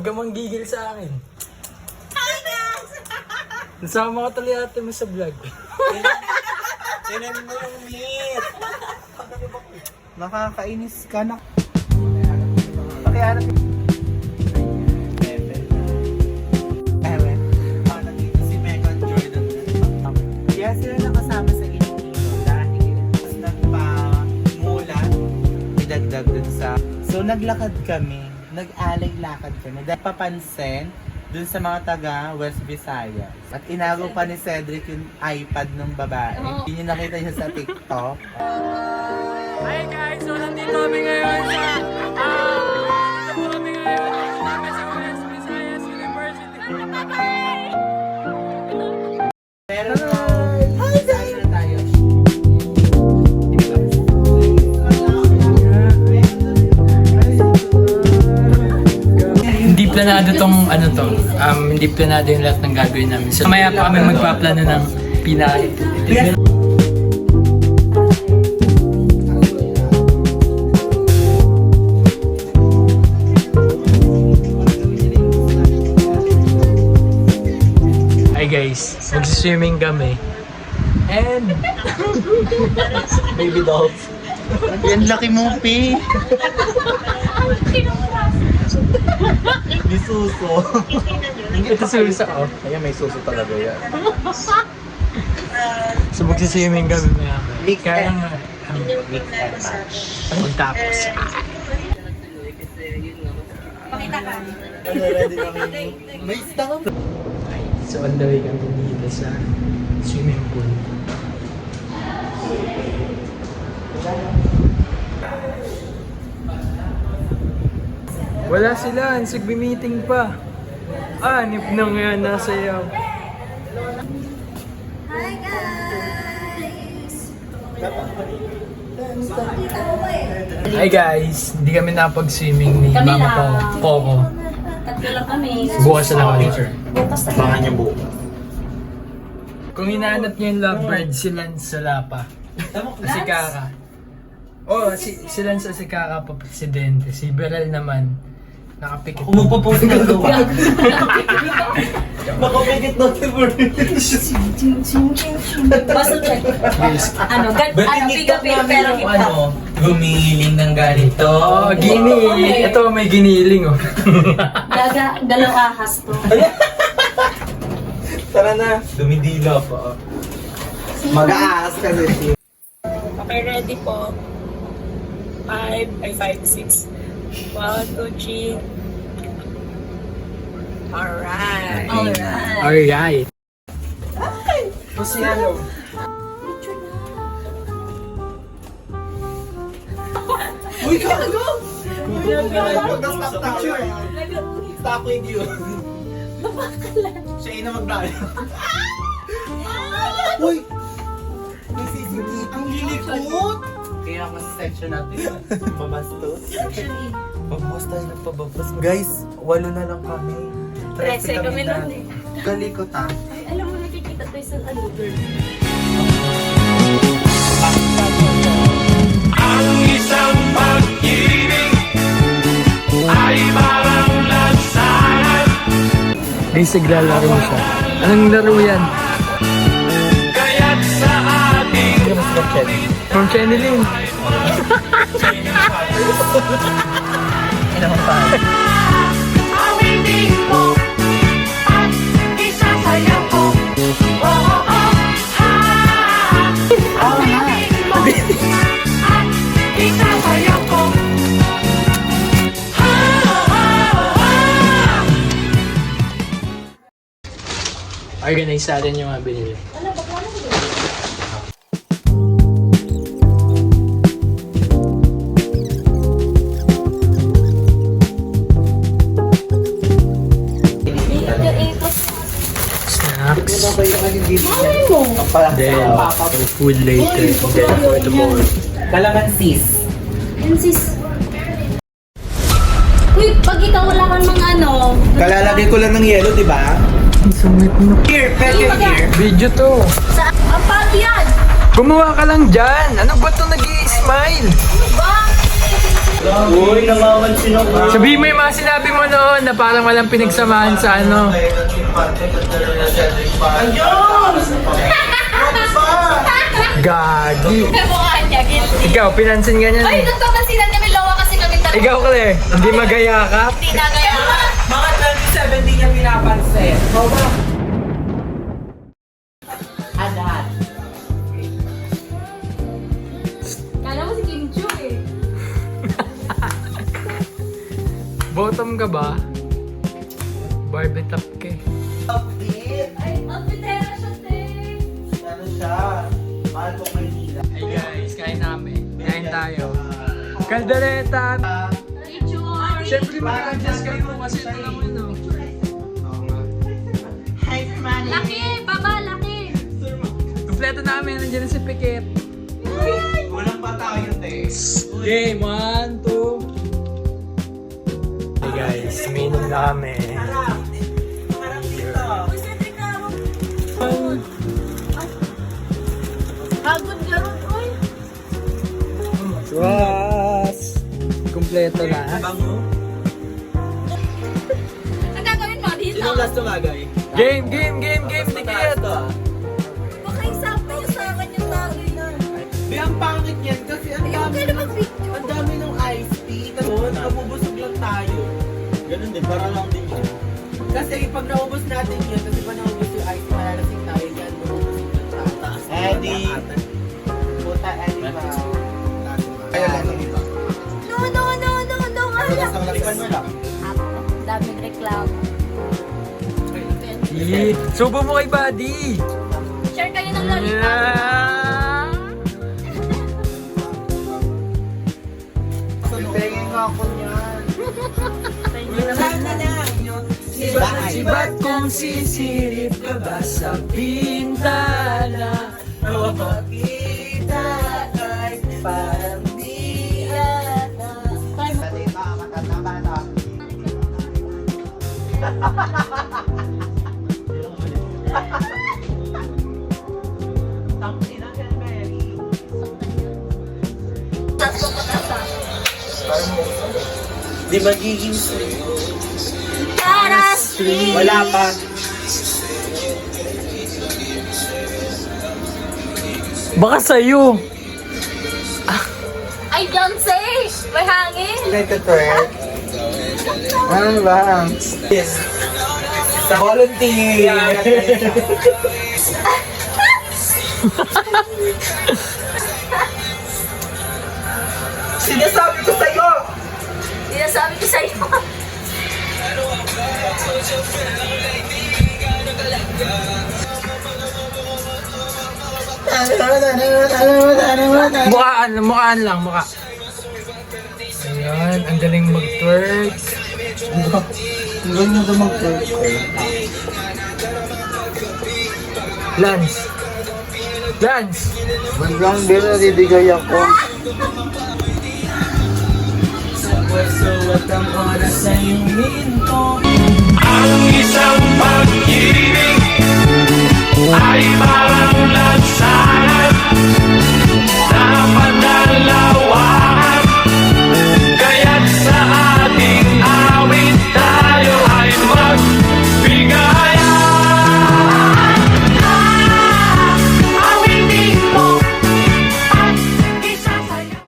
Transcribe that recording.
ka manggigil sa akin. Hi guys! Nasama ka tuloy ate mo sa vlog. Tinan mo yung meat. Nakakainis ka na. Pakihanap yung... Si Megan Jordan. Kaya sila nakasama sa inyo dahil mas nagpa-mulan. Idagdag dun sa... So naglakad kami. Nag-alay-lakad kami. Dahil papansin dun sa mga taga West Visayas. At inago pa ni Cedric yung iPad ng babae. Hindi niyo nakita niya sa TikTok. Hi guys! So nandito kami ngayon sa West Visayas University. Pero hi guys! Na tayo. Hindi planado tong ano to. Hindi planado yung lahat ng gagawin namin. So mamaya pa kami magpaplano ng Hi guys, mag-swimming kami. And Baby dolls. Yan laki mo, Pi. May suso. ito susa ko. Kaya may suso talaga yan. So mag-swimming kami maya. Mix Kaya and- nga, Mix and match. pagtapos. Pakita ka. Ready kami. May stop. So on the way kami dito sa swimming pool. Wala sila, nagbi-meeting pa. Nip na nga nasa yaw. Hi guys! Pakita mo ba eh? Hi guys, hindi kami napag-swimming ni Kami Mama lang. Poco. Tatlo lang kami. Bukas na lang kami. Bukas na Abangan niyo bukas. Kung hinahanap niyo yung lovebird, si Lance wala pa. Si Kaka. Si Lance si Kaka pa presidente. Si Beryl naman, nakapikit. Umupo ka gawa. Nakapikit na si Basta check. Biga-biga pero hip-hop. Gumiling ng ganito. Gini. Ito may giniling Dalawang ahas to. Tara na. Dumidila pa. Mag-aas kasi. Okay, ready po. 5, 6. 1, 2, 3. Alright. Alright. Kasi ano? Uy, gago! Stop picture. Stop with you. Siya na magdala. Uy! May CCTV. Ang lilikot! Kaya mas section natin. Babastos. Babas tayo ng pababas. Guys, 8 na lang kami. 13 kami lang eh. Galikot ah. Alam mo, nakikita tayo sa ano, girl. Ang isang pag-ibig ay parang lansangan. Guys, naglalaro siya. Anong laro yan? Kaya't sa ating From Chenilyn. awitin mo at isasayaw ko. Oh, oh, oh, ha. Awitin mo at isasayaw ko. Ha, ha, ha. Organize natin yung mga binili. Snacks. Then, food later. Then, ito po. Kalamansis. Yan sis. Uy, pag ikaw wala kang mga ano. Kalalagay ko lang ng yelo, di ba? Ang sungit mo. Here, pwede here. Video to. Ang pati yan! Gumawa ka lang dyan. Ano ba ito nag-i-smile? Ano ba? Uy, namamansin ako. Sabihin mo yung mga sinabi mo noon na parang walang pinagsamahan sa ano. Ayun! Gagi. Mukha niya, guilty. Ikaw, pinansin ka niyan. Ay, nagpapansinan kami lowa kasi kami talaga. Ikaw, Kle, hindi magaya ka. Hindi na kaya. Mga 27 di niya pinapansin. Adat. Kala mo si Kim Chu eh. Bottom ka ba? Barbie top ka eh. Update. Ay, outfitera siya, te. Ano siya? Mahal ko Maynila. Hey guys, kain namin. Kain tayo. Caldereta. Picture. Siyempre mag-adjust kayo kasi ito lang yun. Hi, Manny. Laki, baba, laki. Kompleto namin. Nandiyan na si Pikit. Walang pa tayo, te. Game, 1, 2. Hey guys, minom na kami. Parang dito. Hagod ka ron, oy. Was! Kompleto na. Bango. Ang gagawin mo dito? last tumagay? Game, game, game, game. Tikit. Baka isama niyo sa akin yung bagay na. Di, ang pangit yan kasi ang Ayoko dami ka na mag-video. ang dami ng ice tea. Tapos mabubusog lang tayo. Ganun din, para lang din yun. Kasi pag naubos natin yun, kasi pag naubos yung ice, malalasing tayo yan, mabubusog lang tayo. Eddie. Puta, Eddie ba? Kaya lang ang iba. No, no, no, no, no. Tikman mo lang. Daming reklamo. Subo mo kay Buddy. Share kayo ng lollipop. Yeah. Pipengin ko ako niyan. Sibat kung sisilip ka ba sa bintana? Makita ay parang di ata. Salita, matatama na. Tangina ka, Mary. Di magiging sweet. Wala pa. Baka sa'yo. Ay, Beyonce! May hangin! Let it work. Ano ba? Yes. Sa volunteer. Sinasabi ko sa'yo! Sinasabi ko sa'yo. Mukhaan lang, mukha. Ayan, ang galing mag-twerk. Ang ganda naman ko. Lance. Lance! Bandang beer na bibigay ako. Puso at ang oras ay huminto. Ang isang pag-ibig ay parang lansa